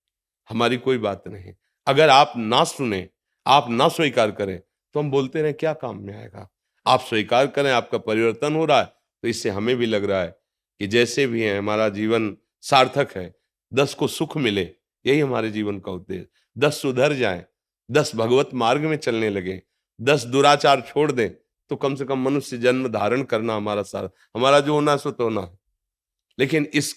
C: हमारी कोई बात नहीं। अगर आप ना सुने, आप ना स्वीकार करें, तो हम बोलते रहे क्या काम में आएगा। आप स्वीकार करें, आपका परिवर्तन हो रहा है, तो इससे हमें भी लग रहा है कि जैसे भी है हमारा जीवन सार्थक है। 10 को सुख मिले, यही हमारे जीवन का उद्देश्य। 10 सुधर जाएं, 10 भगवत मार्ग में चलने लगे, 10 दुराचार छोड़ दें, तो कम से कम मनुष्य जन्म धारण करना हमारा सारा, हमारा जो होना है सो तो होना है। लेकिन इस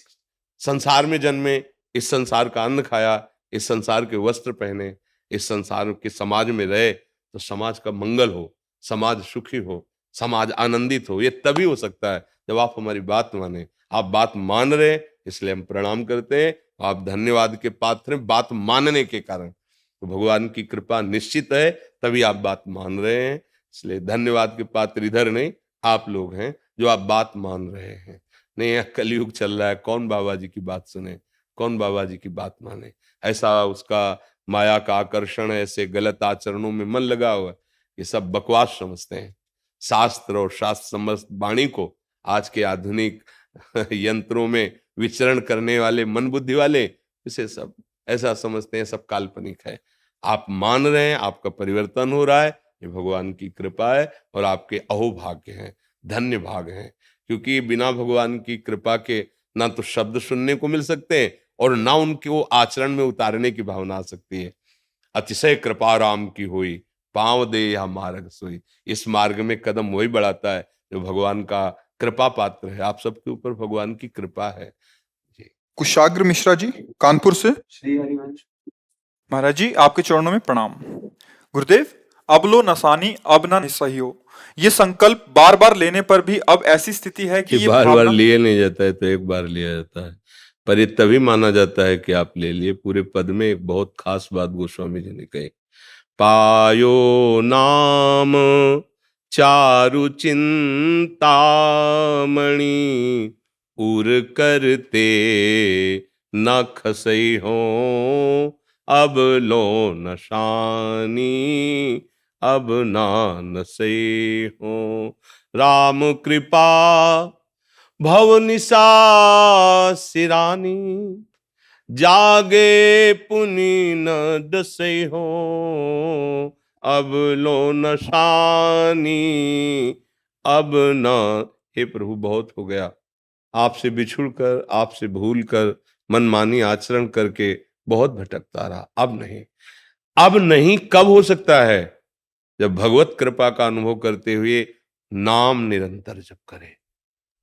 C: संसार में जन्मे, इस संसार का अन्न खाया, इस संसार के वस्त्र पहने, इस संसार के समाज में रहे, तो समाज का मंगल हो, समाज सुखी हो, समाज आनंदित हो। ये तभी हो सकता है जब आप हमारी बात माने। आप बात मान रहे हैं, इसलिए हम प्रणाम करते हैं। आप धन्यवाद के पात्र हैं बात मानने के कारण। तो भगवान की कृपा निश्चित है, तभी आप बात मान रहे हैं। इसलिए धन्यवाद के पात्र इधर नहीं, आप लोग हैं जो आप बात मान रहे हैं। नहीं, यह कलयुग चल रहा है, कौन बाबा जी की बात सुने, कौन बाबा जी की बात माने। ऐसा उसका माया का आकर्षण है, ऐसे गलत आचरणों में मन लगा हुआ है, ये सब बकवास समझते हैं। शास्त्र और शास्त्र समस्त वाणी को आज के आधुनिक यंत्रों में विचरण करने वाले मन बुद्धि वाले इसे सब ऐसा समझते हैं, सब काल्पनिक है। आप मान रहे हैं, आपका परिवर्तन हो रहा है, ये भगवान की कृपा है और आपके अहोभाग्य हैं, धन्य भाग हैं। क्योंकि बिना भगवान की कृपा के ना तो शब्द सुनने को मिल सकते हैं और ना उनको आचरण में उतारने की भावना आ सकती है। अतिशय कृपा राम की हुई, पांव दे या मार्ग सोई। इस मार्ग में कदम वही बढ़ाता है जो भगवान का कृपा पात्र है। आप सबके ऊपर भगवान की कृपा है जी।
A: कुशाग्र मिश्रा जी, कानपुर से।
B: श्री हरिवंश।
A: महाराज जी, आपके चरणों में प्रणाम। गुरुदेव, अब लो नसानी अब ना सही हो, ये संकल्प बार बार लेने पर भी अब ऐसी स्थिति है कि ये
C: बार बार
A: भावना
C: लिए नहीं जाता है, तो एक बार लिया जाता है, पर ये तभी माना जाता है कि आप ले लिए। पूरे पद में एक बहुत खास बात गोस्वामी जी ने कही, पायो नाम चारु चिंतामणि उर करते न खसई हो, अब लो नशानी अब ना नसई हो। राम कृपा भव निशा सिरानी, जागे पुनि न दसई हो, अब लो नशानी अब न। हे प्रभु, बहुत हो गया, आपसे बिछुड़ कर, आपसे भूल कर, मनमानी आचरण करके बहुत भटकता रहा। अब नहीं, अब नहीं। कब हो सकता है? जब भगवत कृपा का अनुभव करते हुए नाम निरंतर जप करें।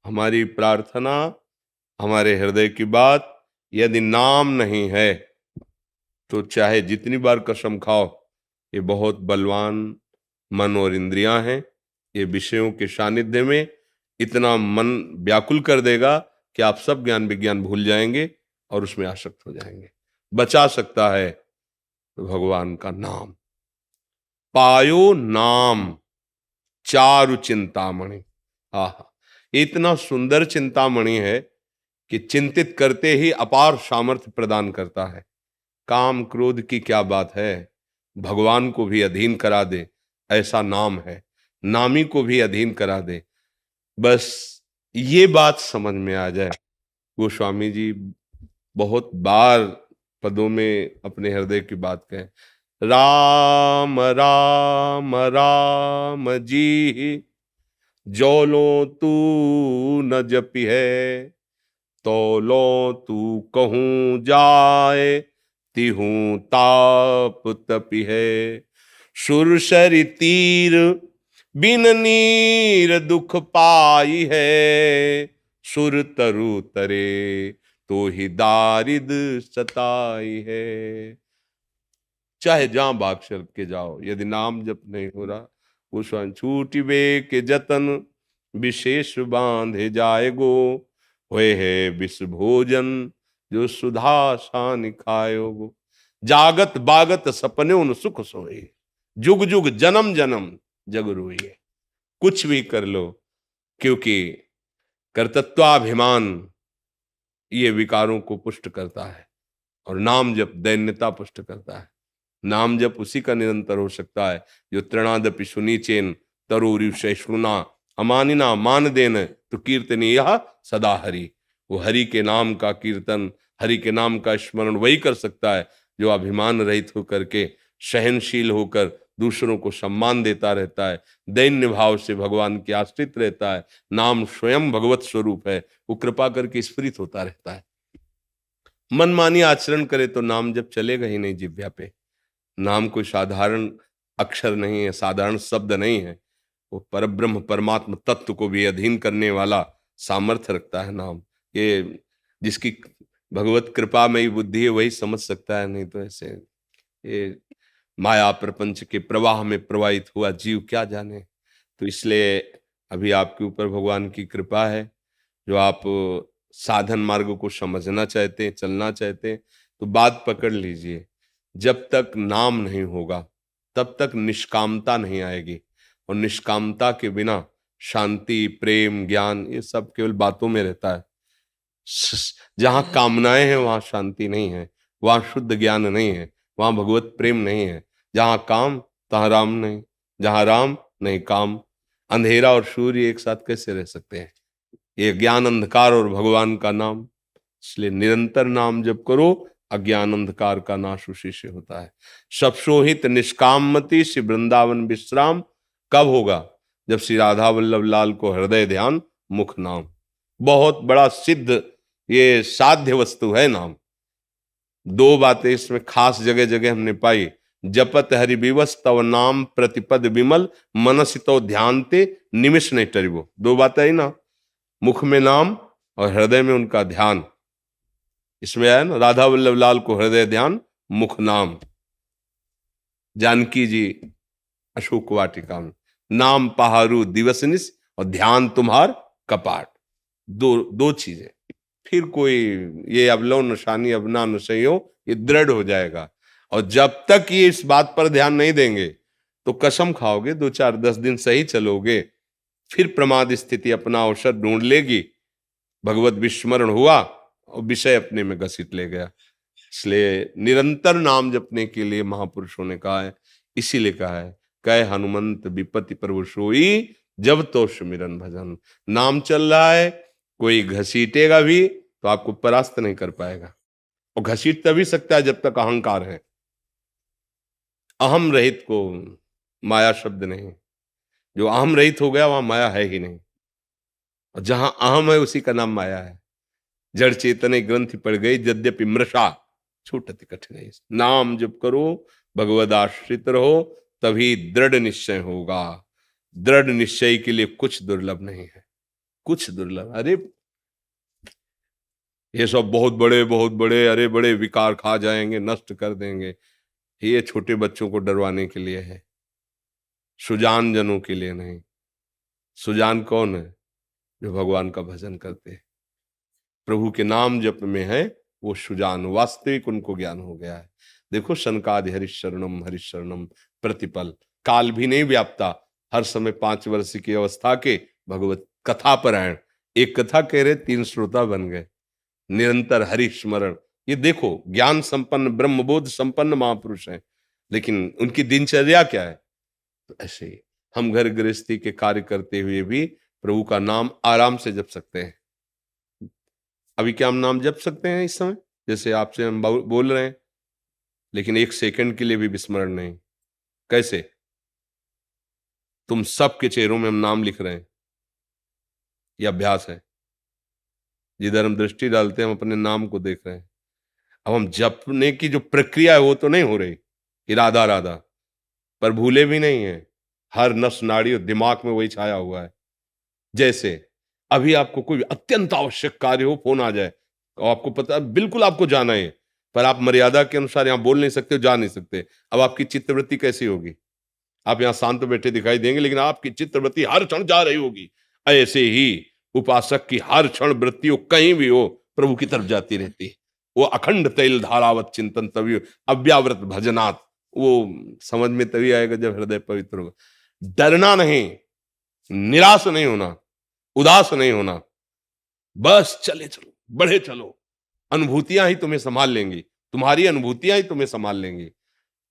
C: हमारी प्रार्थना, हमारे हृदय की बात, यदि नाम नहीं है तो चाहे जितनी बार कसम खाओ, ये बहुत बलवान मन और इंद्रियां हैं। ये विषयों के सानिध्य में इतना मन व्याकुल कर देगा कि आप सब ज्ञान विज्ञान भूल जाएंगे और उसमें आसक्त हो जाएंगे। बचा सकता है तो भगवान का नाम। पायो नाम चारु चिंतामणि। आहा, इतना सुंदर चिंतामणि है कि चिंतित करते ही अपार सामर्थ्य प्रदान करता है। काम क्रोध की क्या बात है, भगवान को भी अधीन करा दे, ऐसा नाम है। नामी को भी अधीन करा दे। बस ये बात समझ में आ जाए। गोस्वामी जी बहुत बार पदों में अपने हृदय की बात कहें, राम राम राम जी, जो लो तू न जपी है, तो लो तू कहूं जाए, तिहूं ताप तपी है। सुरसरि तीर बिन नीर दुख पाई है, सुर तरु तरे तो ही दारिद सताई है। चाहे जहां भाग चल के जाओ, यदि नाम जप नहीं हो रहा, कुछ छूटिबे के जतन विशेष बांधे जाएगो, होए है विष भोजन जो सुधा सान खाएगो। जागत बागत सपने उन सुख सोए, जुग जुग जन्म जन्म जग रोइए। कुछ भी कर लो, क्योंकि कर्तृत्वाभिमान ये विकारों को पुष्ट करता है और नाम जप दैन्यता पुष्ट करता है। नाम जप उसी का निरंतर हो सकता है जो तृणादपि सुनीचेन तरुरी सहिष्णुना अमानिना मान देन तो कीर्तनी यह सदा हरि। वो हरि के नाम का कीर्तन, हरि के नाम का स्मरण वही कर सकता है जो अभिमान रहित होकर के, सहनशील होकर दूसरों को सम्मान देता रहता है, दैन्य भाव से भगवान के आश्रित रहता है। नाम स्वयं भगवत स्वरूप है, वो कृपा करके स्फुरित होता रहता है। मनमानी आचरण करे तो नाम जब चलेगा ही नहीं जिह्वा पे। नाम कोई साधारण अक्षर नहीं है, साधारण शब्द नहीं है। वो परब्रह्म परमात्मा तत्व को भी अधीन करने वाला सामर्थ्य रखता है नाम। ये जिसकी भगवत कृपा में ही बुद्धि है वही समझ सकता है, नहीं तो ऐसे ये माया प्रपंच के प्रवाह में प्रवाहित हुआ जीव क्या जाने। तो इसलिए अभी आपके ऊपर भगवान की कृपा है, जो आप साधन मार्ग को समझना चाहते हैं, चलना चाहते हैं, तो बात पकड़ लीजिए। जब तक नाम नहीं होगा तब तक निष्कामता नहीं आएगी, और निष्कामता के बिना शांति, प्रेम, ज्ञान ये सब केवल बातों में रहता है। जहां कामनाएं हैं वहां शांति नहीं है, वहां शुद्ध ज्ञान नहीं है, वहां भगवत प्रेम नहीं है। जहां काम तहां राम नहीं, जहां राम नहीं काम। अंधेरा और सूर्य एक साथ कैसे रह सकते हैं? ये ज्ञान अंधकार और भगवान का नाम, इसलिए निरंतर नाम जप करो, अज्ञान अंधकार का नाश उसी से होता है। सब सोहित निष्कामति श्री वृंदावन विश्राम कब होगा? जब श्री राधा वल्लभ लाल को हृदय ध्यान मुख नाम। बहुत बड़ा सिद्ध ये साध्य वस्तु है नाम। दो बातें इसमें खास जगह जगह हमने पाई। जपत हरि विवश तव नाम प्रतिपद विमल मनस तो ध्यानते निमिष नहीं टरिबो। दो बातें आई ना, मुख में नाम और हृदय में उनका ध्यान। इसमें आया ना, राधा वल्लभ लाल को हृदय ध्यान मुख नाम। जानकी जी अशोक वाटिका में नाम पहारू दिवसनिस और ध्यान तुम्हार कपाट। दो चीजें। फिर कोई ये अवलो नशानी अबना नशयो ये दृढ़ हो जाएगा। और जब तक ये इस बात पर ध्यान नहीं देंगे तो कसम खाओगे 2-4-10 दिन सही चलोगे, फिर प्रमाद स्थिति अपना अवसर ढूंढ लेगी। भगवत विस्मरण हुआ और विषय अपने में घसीट ले गया। इसलिए निरंतर नाम जपने के लिए महापुरुषों ने कहा है, इसीलिए कहा है कह हनुमंत विपत्ति प्रभु सोई जब तो सुमिरन भजन। नाम चल रहा है, कोई घसीटेगा भी तो आपको परास्त नहीं कर पाएगा। और घसीट तभी सकता है जब तक अहंकार है। अहम रहित को माया शब्द नहीं। जो अहम रहित हो गया वहां माया है ही नहीं, और जहां अहम है उसी का नाम माया है। जड़ चेतने ग्रंथि पड़ गई यद्यपि मृषा छूटति कठिन। नाम जप करो, भगवद आश्रित रहो, तभी दृढ़ निश्चय होगा। दृढ़ निश्चय के लिए कुछ दुर्लभ नहीं है, कुछ दुर्लभ। अरे ये सब बहुत बड़े अरे बड़े विकार खा जाएंगे, नष्ट कर देंगे, ये छोटे बच्चों को डरवाने के लिए है, सुजान जनों के लिए नहीं। सुजान कौन है? जो भगवान का भजन करते हैं, प्रभु के नाम जप में है, वो सुजान वास्तविक उनको ज्ञान हो गया है। देखो सनकादि हरिशरणम प्रतिपल। काल भी नहीं व्यापता, हर समय 5 वर्ष की अवस्था के भगवत कथा परायण। एक कथा कह रहे 3 श्रोता बन गए। निरंतर हरि स्मरण। ये देखो ज्ञान संपन्न ब्रह्मबोध संपन्न महापुरुष हैं, लेकिन उनकी दिनचर्या क्या है? तो ऐसे ही हम घर गृहस्थी के कार्य करते हुए भी प्रभु का नाम आराम से जप सकते हैं। अभी क्या हम नाम जप सकते हैं इस समय, जैसे आपसे हम बोल रहे हैं, लेकिन 1 सेकंड के लिए भी विस्मरण नहीं। कैसे? तुम सबके चेहरों में हम नाम लिख रहे हैं, यह अभ्यास है। जिधर हम दृष्टि डालते हैं हम अपने नाम को देख रहे हैं। अब हम जपने की जो प्रक्रिया है वो तो नहीं हो रही कि राधा राधा, पर भूले भी नहीं है। हर नस नाड़ी और दिमाग में वही छाया हुआ है। जैसे अभी आपको कोई अत्यंत आवश्यक कार्य हो, फोन आ जाए और आपको पता है बिल्कुल आपको जाना है, पर आप मर्यादा के अनुसार यहाँ बोल नहीं सकते, जा नहीं सकते। अब आपकी चित्तवृत्ति कैसी होगी? आप यहाँ शांत बैठे दिखाई देंगे, लेकिन आपकी चित्तवृत्ति हर क्षण जा रही होगी। ऐसे ही उपासक की हर क्षण वृत्ति कहीं भी हो प्रभु की तरफ जाती रहती है। वो अखंड तैल धारावत चिंतन तभी अव्यावृत भजनात्, वो समझ में तभी आएगा जब हृदय पवित्र होगा। डरना नहीं, निराश नहीं होना, उदास नहीं होना, बस चले चलो, बढ़े चलो। अनुभूतियां ही तुम्हें संभाल लेंगी, तुम्हारी अनुभूतियां ही तुम्हें संभाल लेंगी।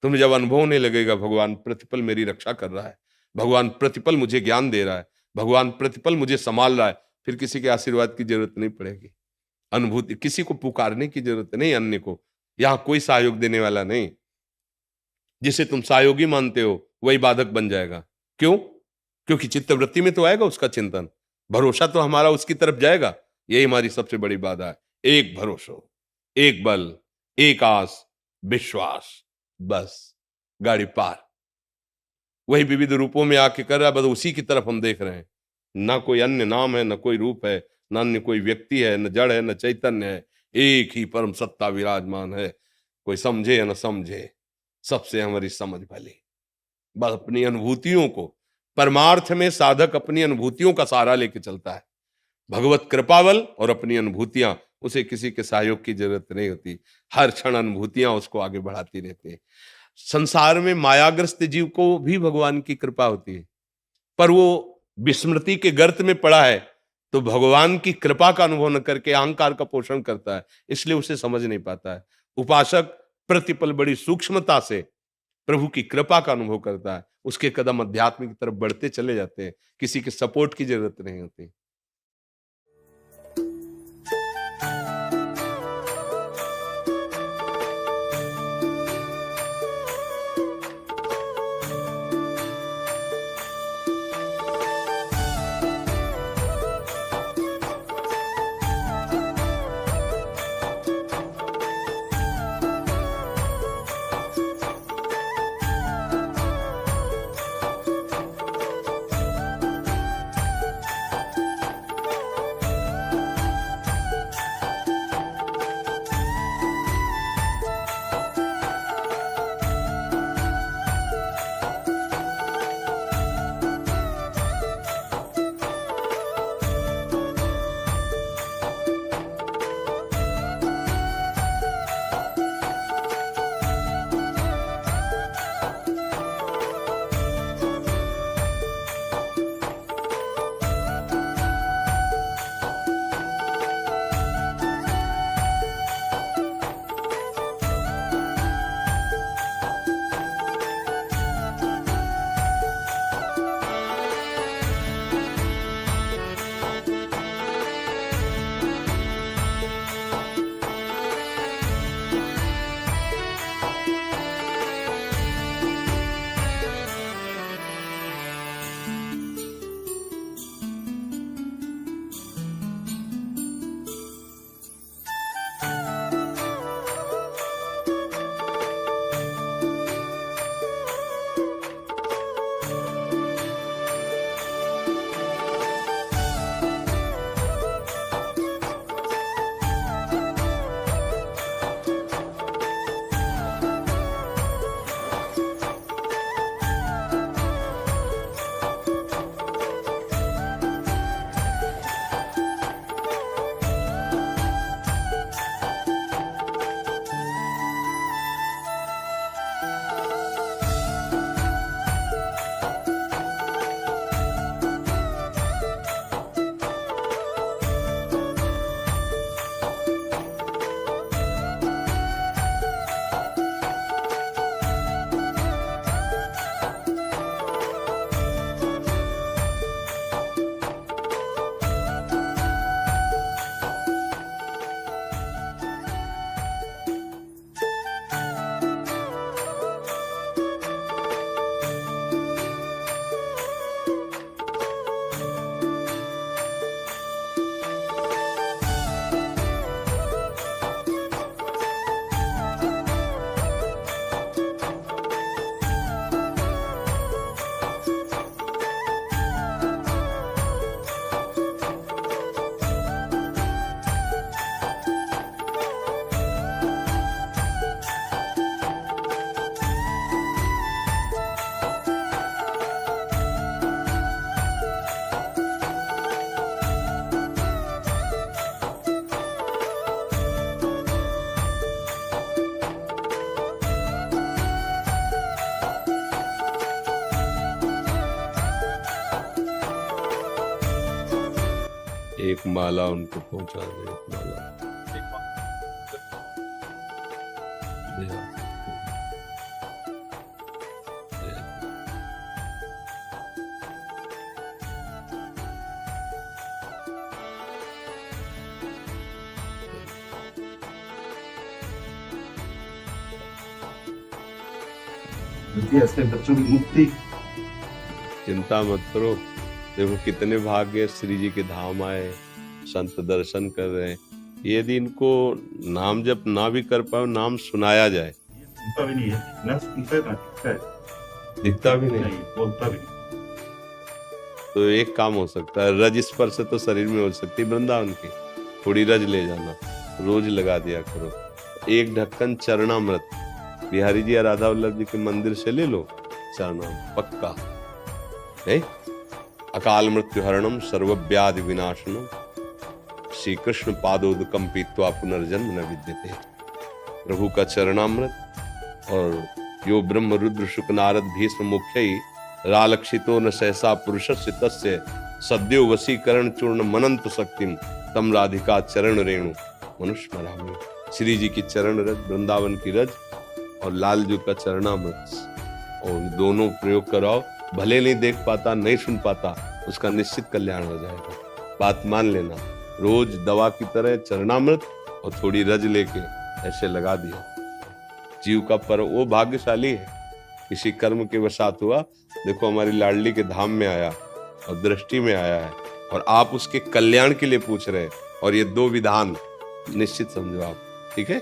C: तुम्हें जब अनुभव होने लगेगा भगवान प्रतिपल मेरी रक्षा कर रहा है, भगवान प्रतिपल मुझे ज्ञान दे रहा है, भगवान प्रतिपल मुझे संभाल रहा है, फिर किसी के आशीर्वाद की जरूरत नहीं पड़ेगी। अनुभूति, किसी को पुकारने की जरूरत नहीं, अन्य को। यहां कोई सहयोग देने वाला नहीं। जिसे तुम सहयोगी मानते हो वही बाधक बन जाएगा। क्यों? क्योंकि चित्तवृत्ति में तो आएगा उसका चिंतन, भरोसा तो हमारा उसकी तरफ जाएगा। यही हमारी सबसे बड़ी बाधा है। एक भरोसा, एक बल, एक आस, विश्वास, बस गाड़ी पार। वही विविध रूपों में आके कर रहा है, बस उसी की तरफ हम देख रहे हैं। ना कोई अन्य नाम है, ना कोई रूप है, न अन्य कोई व्यक्ति है, न जड़ है, न चैतन्य है, एक ही परम सत्ता विराजमान है। कोई समझे या न समझे, सबसे हमारी समझ भली। बस अपनी अनुभूतियों को, परमार्थ में साधक अपनी अनुभूतियों का सहारा लेके चलता है। भगवत कृपावल और अपनी अनुभूतियां, उसे किसी के सहयोग की जरूरत नहीं होती। हर क्षण अनुभूतियां उसको आगे बढ़ाती रहती है। संसार में मायाग्रस्त जीव को भी भगवान की कृपा होती है, पर वो विस्मृति के गर्त में पड़ा है, तो भगवान की कृपा का अनुभव न करके अहंकार का पोषण करता है, इसलिए उसे समझ नहीं पाता है। उपासक प्रतिपल बड़ी सूक्ष्मता से प्रभु की कृपा का अनुभव करता है, उसके कदम अध्यात्म की तरफ बढ़ते चले जाते हैं, किसी के सपोर्ट की जरूरत नहीं होती। एक माला उनको पहुंचा दे, एक माला दे आ।
E: ऐसे बच्चों की मुक्ति।
C: चिंता मत करो, देखो कितने भाग्य श्री जी के धाम आए, संत दर्शन कर रहे हैं। यदि इनको नाम जप ना भी कर पाओ, नाम सुनाया जाए।
E: सुनता भी नहीं है, ना सुनता है ना दिखता है।
C: दिखता भी नहीं,
E: नहीं बोलता भी नहीं।
C: तो एक काम हो सकता है, रज स्पर्श तो शरीर में हो सकती है वृंदावन की, थोड़ी रज ले जाना, रोज लगा दिया करो। एक ढक्कन चरणामृत बिहारी जी या राधा वल्लभ जी के मंदिर से ले लो, चरणामृत पक्का है। अकाल मृत्यु हरणम सर्वव्याधि विनाशनम श्री कृष्ण पादोदकम पीत्वा पुनर्जन्म न विद्यते। प्रभु का चरणामृत और यो ब्रह्म रुद्र शुक नारद भीष्म मुख्य रालक्षितो न सहसा पुरुषस्य तस्य सद्यो वशीकरण चूर्ण मनंत शक्तिम तम राधिका चरण रेणु मनुष्य मरामी। श्री जी की चरण रज, वृंदावन की रज और लालजू का चरणामृत, और दोनों प्रयोग कराओ। भले नहीं देख पाता, नहीं सुन पाता, उसका निश्चित कल्याण हो जाएगा। बात मान लेना। रोज दवा की तरह चरणामृत और थोड़ी रज लेके ऐसे लगा दिया। जीव का पर्व वो भाग्यशाली है, किसी कर्म के वशात हुआ। देखो हमारी लाडली के धाम में आया और दृष्टि में आया है, और आप उसके कल्याण के लिए पूछ रहे हैं, और ये दो विधान निश्चित समझो आप, ठीक है।